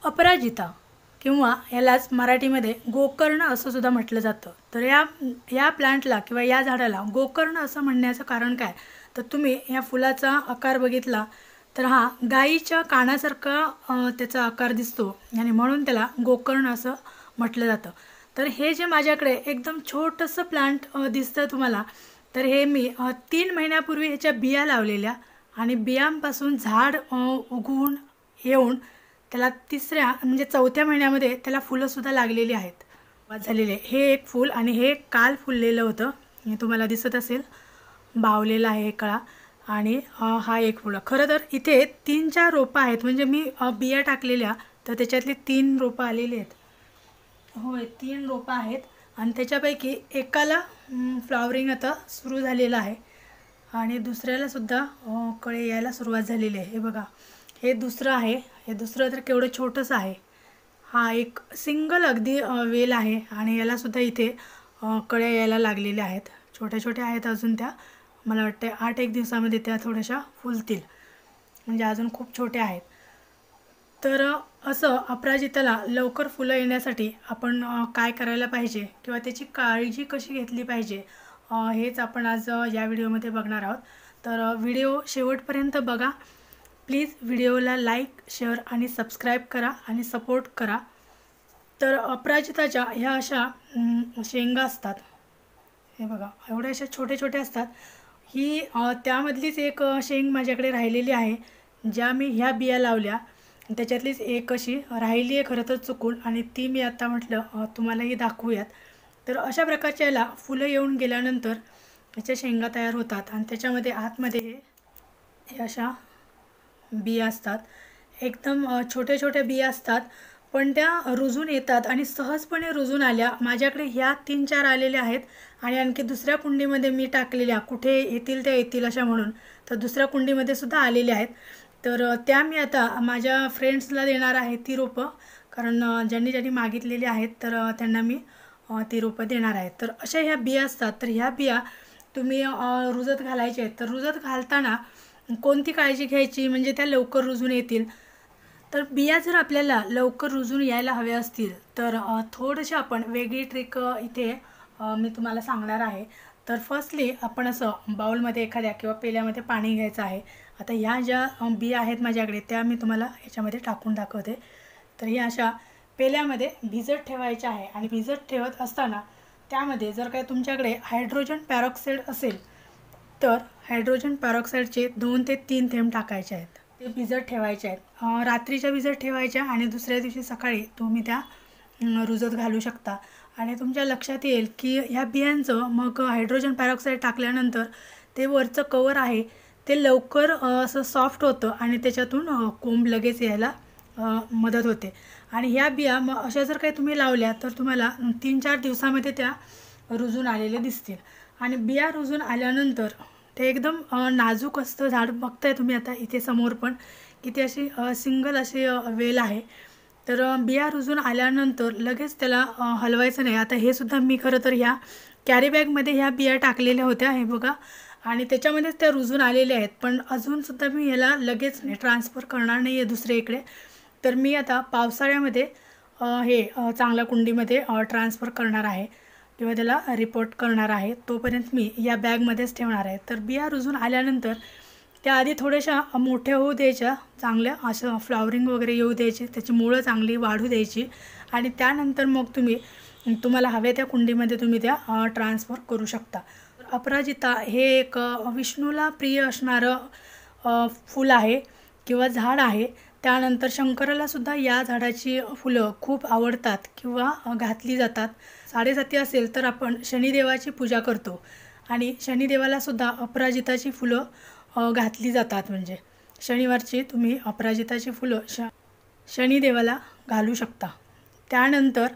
अपराजिता किंवा यालाच मराठीमध्ये गोकर्ण असं सुद्धा म्हटलं जातं। तर या प्लांटला किंवा या झाडाला गोकर्ण असं म्हणण्याचं कारण काय, तर तुम्ही या फुलाचा आकार बघितला तर हा गाईच्या कानासारखा त्याचा आकार दिसतो आणि म्हणून त्याला गोकर्ण असं म्हटलं जातं। तर हे जे माझ्याकडे एकदम छोटंसं प्लांट दिसतं तुम्हाला, तर हे मी 3 महिन्यापूर्वी ह्याच्या बिया लावलेल्या आणि बियांपासून झाड उगवून येऊन त्याला तिसऱ्या म्हणजे चौथ्या महिन्यामध्ये त्याला फुलं सुद्धा लागलेली आहेत, झालेले। हे एक फूल आणि हे काल फुललेलं होतं, हे तुम्हाला दिसत असेल, बावलेलं आहे कळा। आणि हा एक फुल। खरं तर इथे 3-4 रोपं आहेत, म्हणजे मी बिया टाकलेल्या तर त्याच्यातली 3 रोपं आलेली आहेत। होय, 3 रोपं आहेत आणि त्याच्यापैकी एकाला फ्लॉवरिंग आता सुरू झालेलं आहे आणि दुसऱ्याला सुद्धा कळे यायला सुरुवात झालेली आहे। हे बघा, हे दुसरं आहे, हे दुसरं तर केवढं छोटंसं आहे। हा एक सिंगल अगदी वेल आहे आणि याला सुद्धा इथे कळ्या यायला लागलेल्या आहेत, छोट्या छोट्या आहेत अजून त्या। मला वाटते 8-1 दिवसामध्ये त्या थोड्याशा फुलतील, म्हणजे अजून खूप छोट्या आहेत। तर असं अपराजिताला लवकर फुलं येण्यासाठी आपण काय करायला पाहिजे किंवा त्याची काळजी कशी घेतली पाहिजे, हेच आपण आज या व्हिडिओमध्ये बघणार आहोत। तर व्हिडिओ शेवटपर्यंत बघा प्लीज। व्हिडिओला लाईक, शेअर आणि सबस्क्राईब करा आणि सपोर्ट करा। तर अपराजिताच्या ह्या अशा शेंगा असतात, हे बघा एवढ्या अशा छोटे छोटे असतात। ही त्यामधलीच एक शेंग माझ्याकडे राहिलेली आहे, ज्या मी ह्या बिया लावल्या त्याच्यातलीच एक अशी राहिली आहे खरं तर चुकून, आणि ती मी आता म्हटलं तुम्हालाही दाखवूयात। तर अशा प्रकारच्या याला फुलं येऊन गेल्यानंतर याच्या शेंगा तयार होतात आणि त्याच्यामध्ये आतमध्ये हे अशा बिया असतात, एकदम छोट्या छोट्या बिया असतात, पण त्या रुजून येतात आणि सहजपणे रुजून आल्या। माझ्याकडे ह्या 3-4 आलेल्या आहेत आणि आणखी दुसऱ्या कुंडीमध्ये मी टाकलेल्या, कुठे येतील त्या येतील अशा म्हणून, तर दुसऱ्या कुंडीमध्ये सुद्धा आलेल्या आहेत। तर त्या मी आता माझ्या फ्रेंड्सला देणार आहे ती रोपं, कारण ज्यांनी मागितलेली आहेत तर त्यांना मी ती रोपं देणार आहे। तर अशा ह्या बिया असतात, तर ह्या बिया तुम्ही रुजत घालायचे आहेत। तर रुजत घालताना कोणती काळजी घ्यायची म्हणजे त्या लवकर रुजून येतील। तर बिया जर आपल्याला लवकर रुजून यायला हव्या असतील तर थोडंसं आपण वेगळी ट्रिक इथे मी तुम्हाला सांगणार आहे। तर फर्स्टली आपण असं बाउलमध्ये एखाद्या किंवा पेल्यामध्ये पाणी घ्यायचं आहे। आता ह्या ज्या बिया आहेत माझ्याकडे त्या मी तुम्हाला ह्याच्यामध्ये टाकून दाखवते। तर ह्या अशा पेल्यामध्ये भिजत ठेवायच्या आहे आणि भिजत ठेवत असताना त्यामध्ये जर काय तुमच्याकडे हायड्रोजन पॅरॉक्साईड असेल तर हायड्रोजन पॅरॉक्साईडचे 2 ते 3 थेंब टाकायचे आहेत, ते भिजत ठेवायचे आहेत। रात्रीच्या भिजत ठेवायच्या आणि दुसऱ्या दिवशी सकाळी तुम्ही त्या रुजत घालू शकता। आणि तुमच्या लक्षात येईल की ह्या बियांचं मग हायड्रोजन पॅरॉक्साईड टाकल्यानंतर ते वरचं कवर आहे ते लवकर असं सॉफ्ट होतं आणि त्याच्यातून कोंब लगेच यायला मदत होते। आणि ह्या बिया मग अशा जर काही तुम्ही लावल्या तर तुम्हाला 3-4 दिवसामध्ये त्या रुजून आलेले दिसतील। आणि बिया रुजून आल्यानंतर ते एकदम नाजूक असतं झाड, बघताय तुम्ही आता इथे समोर पण किती अशी सिंगल अशी वेल आहे। तर बिया रुजून आल्यानंतर लगेच त्याला हलवायचं नाही। आता हे सुद्धा मी खरं तर ह्या कॅरी बॅगमध्ये ह्या बिया टाकलेल्या होत्या, हे बघा, आणि त्याच्यामध्येच त्या रुजून आलेल्या आहेत, पण अजूनसुद्धा मी ह्याला लगेच ट्रान्सफर करणार नाही आहे दुसऱ्या इकडे। तर मी आता पावसाळ्यामध्ये हे चांगल्या कुंडीमध्ये ट्रान्सफर करणार आहे किंवा त्याला रिपोर्ट करणार आहे, तोपर्यंत मी या बॅगमध्येच ठेवणार आहे। तर बिया रुजून आल्यानंतर त्या आधी थोड्याशा मोठ्या होऊ द्यायच्या, चांगल्या असं फ्लॉवरिंग वगैरे येऊ द्यायची, त्याची मुळं चांगली वाढू द्यायची आणि त्यानंतर मग तुम्हाला हव्या त्या कुंडीमध्ये तुम्ही त्या ट्रान्सफर करू शकता। अपराजिता हे एक विष्णूला प्रिय असणारं फूल आहे किंवा झाड आहे। त्यानंतर शंकराला सुद्धा या झाडाची फुलं खूप आवडतात किंवा घातली जातात। साडेसाती असेल तर आपण शनिदेवाची पूजा करतो आणि शनिदेवाला सुद्धा अपराजिताची फुलं घातली जातात, म्हणजे शनिवारची तुम्ही अपराजिताची फुलं शनिदेवाला घालू शकता। त्यानंतर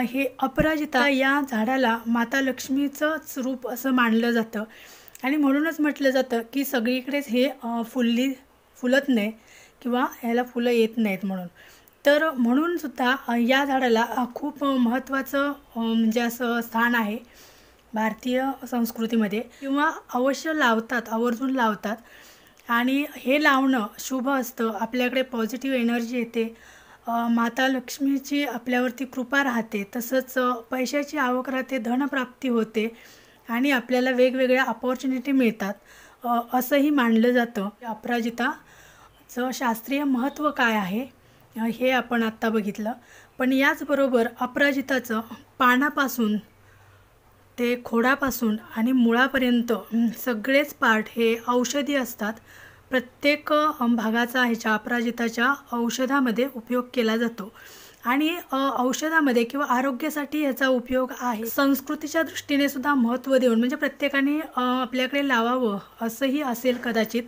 हे अपराजिता या झाडाला माता लक्ष्मीचंच रूप असं मानलं जातं आणि म्हणूनच म्हटलं जातं की सगळीकडेच हे फुलत नाही किंवा ह्याला फुलं येत नाहीत म्हणून। तर म्हणून सुद्धा या झाडाला खूप महत्त्वाचं म्हणजे असं स्थान आहे भारतीय संस्कृतीमध्ये, किंवा अवश्य लावतात, आवर्जून लावतात। आणि हे लावणं शुभ असतं, आपल्याकडे पॉझिटिव्ह एनर्जी येते, माता लक्ष्मीची आपल्यावरती कृपा राहते, तसंच पैशाची आवक राहते, धनप्राप्ती होते आणि आपल्याला वेगवेगळ्या अपॉर्च्युनिटी मिळतात असंही मानलं जातं. अपराजिताचं शास्त्रीय महत्त्व काय आहे हे आपण आत्ता बघितलं. पण याचबरोबर अपराजिताचं पानापासून ते खोडापासून आणि मुळापर्यंत सगळेच पार्ट हे औषधी असतात. प्रत्येक भागाचा ह्याच्या अपराजिताच्या औषधामध्ये उपयोग केला जातो आणि औषधामध्ये किंवा आरोग्यासाठी ह्याचा उपयोग आहे. संस्कृतीच्या दृष्टीने सुद्धा महत्त्व देऊन म्हणजे प्रत्येकाने आपल्याकडे लावावं असंही असेल कदाचित,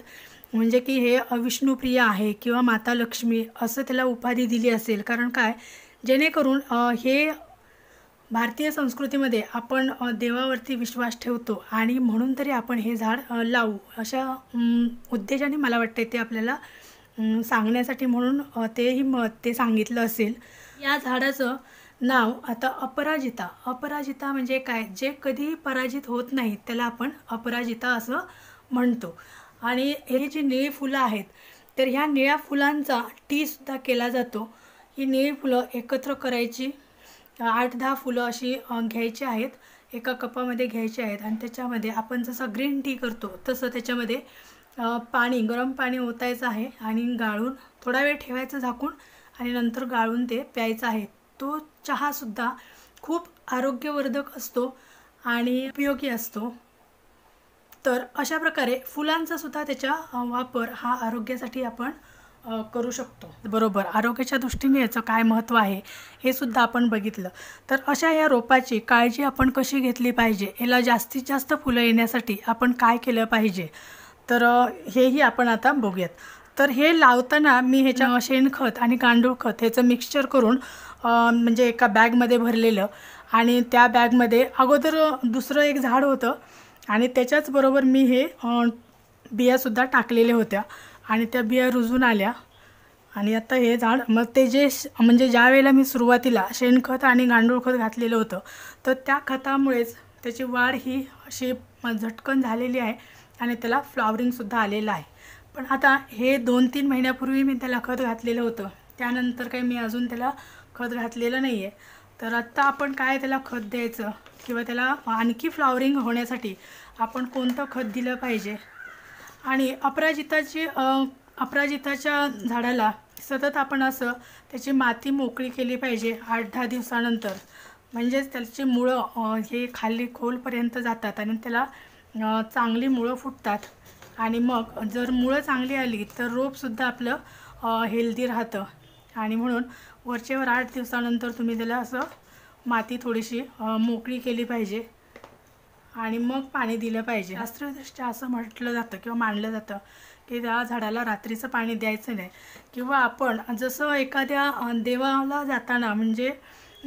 म्हणजे की हे विष्णुप्रिय आहे किंवा माता लक्ष्मी असं त्याला उपाधी दिली असेल. कारण काय, जेणेकरून हे भारतीय संस्कृतीमध्ये आपण देवावरती विश्वास ठेवतो आणि म्हणून तरी आपण हे झाड लावू अशा उद्देशाने मला वाटते ते आपल्याला सांगण्यासाठी म्हणून ते सांगितलं असेल. या झाडाचं नाव आता अपराजिता. अपराजिता म्हणजे काय, जे कधी पराजित होत नाही त्याला आपण अपराजिता असं म्हणतो. आणि हे जी निळी फुलं आहेत तर ह्या निळ्या फुलांचा टीसुद्धा केला जातो. ही निळी फुलं एकत्र करायची, 8-10 फुलं अशी घ्यायची आहेत, एका कपामध्ये घ्यायची आहेत आणि त्याच्यामध्ये आपण जसं ग्रीन टी करतो तसं त्याच्यामध्ये गरम पाणी ओतायचं आहे आणि गाळून थोडा वेळ ठेवायचं झाकून आणि नंतर गाळून ते प्यायचं आहे. तो चहासुद्धा खूप आरोग्यवर्धक असतो आणि उपयोगी असतो. तर अशा प्रकारे फुलांचा सुद्धा त्याच्या वापर हा आरोग्यासाठी आपण करू शकतो. बरोबर, आरोग्याच्या दृष्टीने याचं काय महत्त्व आहे हे सुद्धा आपण बघितलं. तर अशा या रोपाची काळजी आपण कशी घेतली पाहिजे, याला जास्तीत जास्त फुलं येण्यासाठी आपण काय केलं पाहिजे, तर हेही आपण आता बघूयात. तर हे लावताना मी ह्याच्या शेणखत आणि गांडूळ खत ह्याचं मिक्सचर करून म्हणजे एका बॅगमध्ये भरलेलं आणि त्या बॅगमध्ये अगोदर दुसरं एक झाड होतं आणि त्याच्याच बरोबर मी हे बियासुद्धा टाकलेल्या होत्या आणि त्या बिया रुजून आल्या आणि आता हे झाड मग ते म्हणजे ज्या वेळेला मी सुरुवातीला शेणखत आणि गांडूळ खत घातलेलं होतं तर त्या खतामुळेच त्याची वाढ ही अशी झटकन झालेली आहे आणि त्याला फ्लॉवरिंगसुद्धा आलेलं आहे. पण आता हे 2-3 महिन्यापूर्वी मी त्याला खत घातलेलं होतं, त्यानंतर काही मी अजून त्याला खत घातलेलं नाही आहे. तर आत्ता आपण काय त्याला खत द्यायचं किंवा त्याला आणखी फ्लॉवरिंग होण्यासाठी आपण कोणतं खत दिलं पाहिजे. आणि अपराजिताच्या झाडाला सतत आपण असं त्याची माती मोकळी केली पाहिजे 8-10 दिवसानंतर, म्हणजेच त्याची मुळं हे खाली खोलपर्यंत जातात आणि त्याला चांगली मुळं फुटतात आणि मग जर मुळं चांगली आली तर रोपसुद्धा आपलं हेल्दी राहतं. आणि म्हणून वरचेवर 8 दिवसानंतर तुम्ही त्याला असं माती थोडीशी मोकळी केली पाहिजे आणि मग पाणी दिलं पाहिजे. शास्त्रीयदृष्ट्या असं म्हटलं जातं किंवा मानलं जातं की त्या झाडाला रात्रीचं पाणी द्यायचं नाही किंवा आपण जसं एखाद्या देवाला जाताना म्हणजे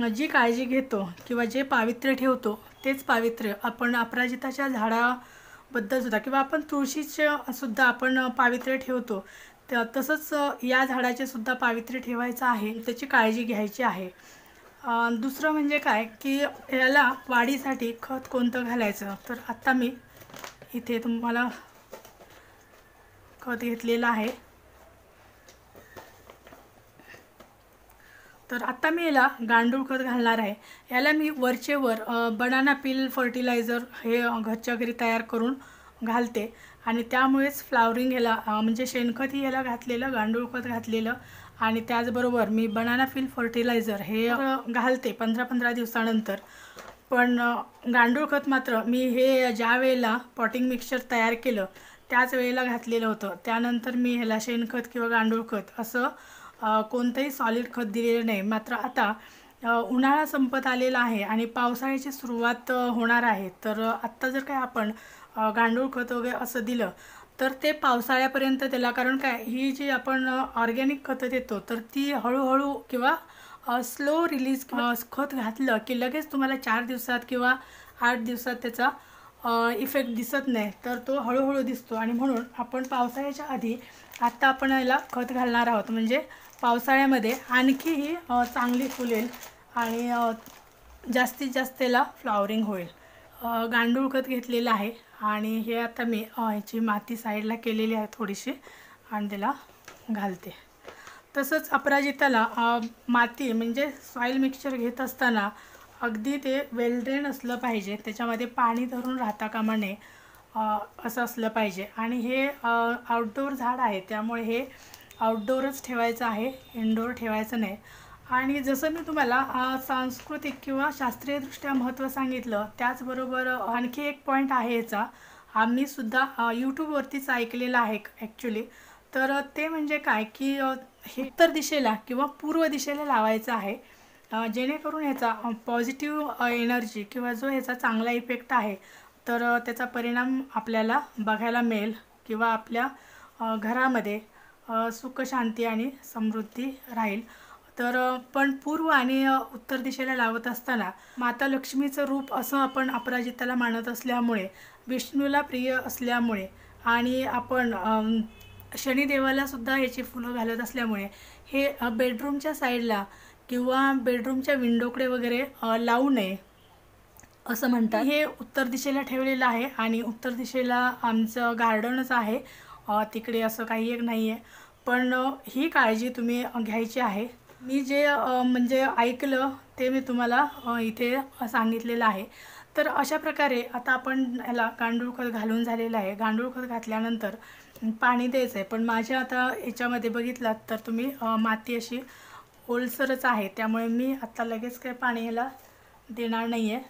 जी काळजी घेतो किंवा जे पावित्र्य ठेवतो तेच पावित्र्य आपण अपराजिताच्या झाडाबद्दलसुद्धा किंवा आपण तुळशीचं सुद्धा आपण पावित्र्य ठेवतो, तसंच या झाडाचे सुद्धा पावित्र्य ठेवायचं आहे, त्याची काळजी घ्यायची आहे. दुसरं म्हणजे काय की याला वाढीसाठी खत कोणतं घालायचं, तर आत्ता मी इथे तुम्हाला खत घेतलेलं आहे. तर आत्ता मी याला गांडूळ खत घालणार आहे. याला मी वरचेवर बनाना पील फर्टिलायझर हे घरच्या घरी तयार करून घालते आणि त्यामुळेच फ्लावरिंग याला म्हणजे शेणखतही याला घातलेलं, गांडूळ खत घातलेलं आणि त्याचबरोबर मी बनाना पील फर्टिलायझर हे घालते 15-15 दिवसानंतर. पण गांडूळ खत मात्र मी हे ज्या वेळेला पॉटिंग मिक्सचर तयार केलं त्याच वेळेला घातलेलं होतं. त्यानंतर मी ह्याला शेणखत किंवा गांडूळ खत असं कोणतंही सॉलिड खत दिलेलं नाही. मात्र आता उन्हाळा संपत आलेला आहे आणि पावसाळ्याची सुरुवात होणार आहे. तर आत्ता जर काय आपण गांडूळ खत वगैरे असं दिलं तर ते पावसाळ्यापर्यंत त्याला, कारण काय ही जी आपण ऑर्गॅनिक खतं देतो तर ती हळूहळू किंवा स्लो रिलीज खत घातलं की लगेच तुम्हाला 4 दिवसात किंवा 8 दिवसात त्याचा इफेक्ट दिसत नाही, तर तो हळूहळू दिसतो. आणि म्हणून आपण पावसाळ्याच्या आधी आत्ता आपण याला खत घालणार आहोत, म्हणजे पावसाळ्यामध्ये आणखीही चांगली फुलेल आणि जास्तीत जास्त त्याला फ्लॉवरिंग होईल. गांडूळ खत घेतलेलं आहे आणि हे आता मी ह्याची माती साईडला केलेली आहे थोडीशी आणि त्याला घालते. तसंच अपराजिताला माती म्हणजे सॉईल मिक्सचर घेत असताना अगदी ते वेल ड्रेन असलं पाहिजे, त्याच्यामध्ये पाणी धरून राहता कामा नये असं असलं पाहिजे. आणि हे आउटडोअर झाड आहे त्यामुळे हे आउटडोअरच ठेवायचं आहे, इनडोअर ठेवायचं नाही. आणि जसं मी तुम्हाला सांस्कृतिक किंवा शास्त्रीयदृष्ट्या महत्त्व सांगितलं, त्याचबरोबर आणखी एक पॉईंट आहे याचा, आम्हीसुद्धा यूट्यूबवरतीच ऐकलेलं आहे ॲक्च्युली. तर ते म्हणजे काय की हे उत्तर दिशेला किंवा पूर्व दिशेला लावायचं आहे, जेणेकरून ह्याचा पॉझिटिव्ह एनर्जी किंवा जो ह्याचा चांगला इफेक्ट आहे तर त्याचा परिणाम आपल्याला बघायला मिळेल किंवा आपल्या घरामध्ये सुख शांती आणि समृद्धी राहील. तर पण पूर्व आणि उत्तर दिशेला लावत असताना माता लक्ष्मीचं रूप असं आपण अपराजिताला मानत असल्यामुळे, विष्णूला प्रिय असल्यामुळे आणि आपण शनिदेवाला सुद्धा याची फुलं घालत असल्यामुळे हे बेडरूमच्या साईडला किंवा बेडरूमच्या विंडोकडे वगैरे लावू नये असं म्हणतात. हे उत्तर दिशेला ठेवलेलं आहे आणि उत्तर दिशेला आमचं गार्डनच आहे, तिकडे असं काही एक नाही आहे. पण ही काळजी तुम्ही घ्यायची आहे. मी जे म्हणजे ऐकलं ते मी तुम्हाला इथे सांगितलेलं आहे. तर अशा प्रकारे आता आपण ह्याला गांडूळ खत घालून झालेलं आहे. गांडूळ खत घातल्यानंतर पाणी द्यायचं आहे. पण माझ्या आता याच्यामध्ये बघितलात तर तुम्ही माती अशी ओलसरच आहे, त्यामुळे मी आता लगेच काही पाणी ह्याला देणार नाही आहे.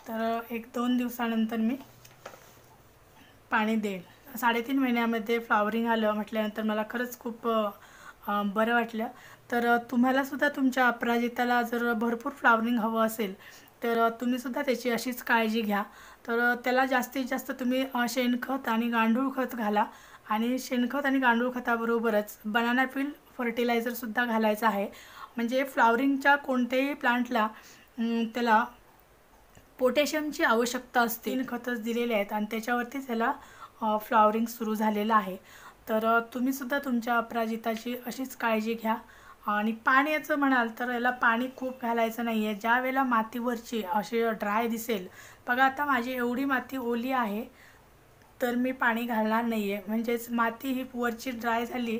तर 1-2 दिवसानंतर मी पाणी देईन. 3.5 महिन्यामध्ये फ्लॉवरिंग आलं म्हटल्यानंतर मला खरंच खूप बरं वाटलं. तर तुम्हालासुद्धा तुमच्या अपराजिताला जर भरपूर फ्लॉवरिंग हवं असेल तर तुम्हीसुद्धा त्याची अशीच काळजी घ्या. तर त्याला जास्तीत जास्त तुम्ही शेणखत आणि गांडूळ खत घाला आणि शेणखत आणि गांडूळ खताबरोबरच बनाना पील फर्टिलायझरसुद्धा घालायचं आहे. म्हणजे फ्लॉवरिंगच्या कोणत्याही प्लांटला त्याला पोटॅशियमची आवश्यकता असते. 3 खतच दिलेले आहेत आणि त्याच्यावरतीच त्याला फ्लॉवरिंग सुरू झालेलं आहे. तर तुम्हीसुद्धा तुमच्या अपराजिताची अशीच काळजी घ्या. आणि पाण्याचं म्हणाल तर याला पाणी खूप घालायचं नाही आहे. ज्या वेळेला मातीवरची अशी ड्राय दिसेल, बघा आता माझी एवढी माती ओली आहे तर मी पाणी घालणार नाही आहे. म्हणजेच माती ही वरची ड्राय झाली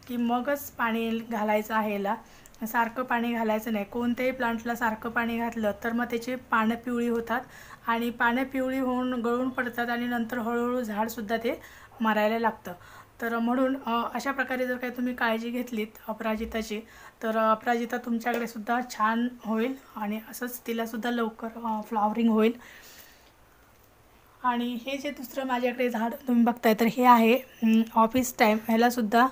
की मगच पाणी घालायचं आहे. याला सारखं पाणी घालायचं नाही. कोणत्याही प्लांटला सारखं पाणी घातलं तर मग त्याची पानं पिवळी होतात आणि पानं पिवळी होऊन गळून पडतात आणि नंतर हळूहळू झाडसुद्धा ते मरायला लागतं. तर म्हणून अशा प्रकारे जर काही तुम्ही काळजी घेतलीत अपराजिताची तर अपराजिता तुमच्याकडे सुद्धा छान होईल आणि असंच तिलासुद्धा लवकर फ्लॉवरिंग होईल. आणि हे जे दुसरं माझ्याकडे झाड तुम्ही बघताय तर हे आहे ऑफिस टाईम. ह्यालासुद्धा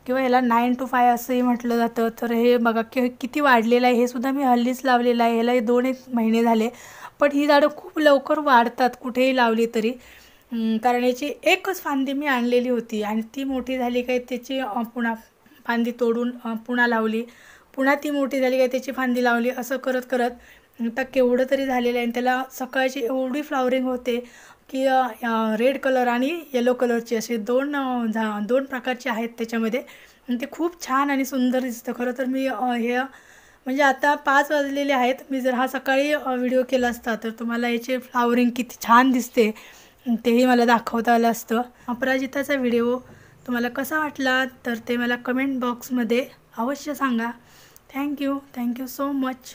किंवा ह्याला 9 to 5 असंही म्हटलं जातं. तर हे बघा किती वाढलेलं आहे. हे सुद्धा मी हल्लीच लावलेलं आहे. ह्याला 2-1 महिने झाले, पण ही झाडं खूप लवकर वाढतात कुठेही लावली तरी. कारण याची एकच फांदी मी आणलेली होती आणि ती मोठी झाली काय त्याची पुन्हा फांदी तोडून पुन्हा लावली, पुन्हा ती मोठी झाली काय त्याची फांदी लावली, असं करत करत आता केवढं तरी झालेलं आहे. आणि त्याला सकाळची एवढी फ्लॉवरिंग होते की रेड कलर आणि येलो कलरची असे दोन प्रकारचे आहेत त्याच्यामध्ये. ते खूप छान आणि सुंदर दिसतं. खरं तर मी हे म्हणजे आता 5 वाजलेले आहेत. मी जर हा सकाळी व्हिडिओ केला असता तर तुम्हाला याचे फ्लॉवरिंग किती छान दिसते तेही मला दाखवता आलं असतं. अपराजिताचा व्हिडिओ तुम्हाला कसा वाटला तर ते मला कमेंट बॉक्समध्ये अवश्य सांगा. Thank you so much.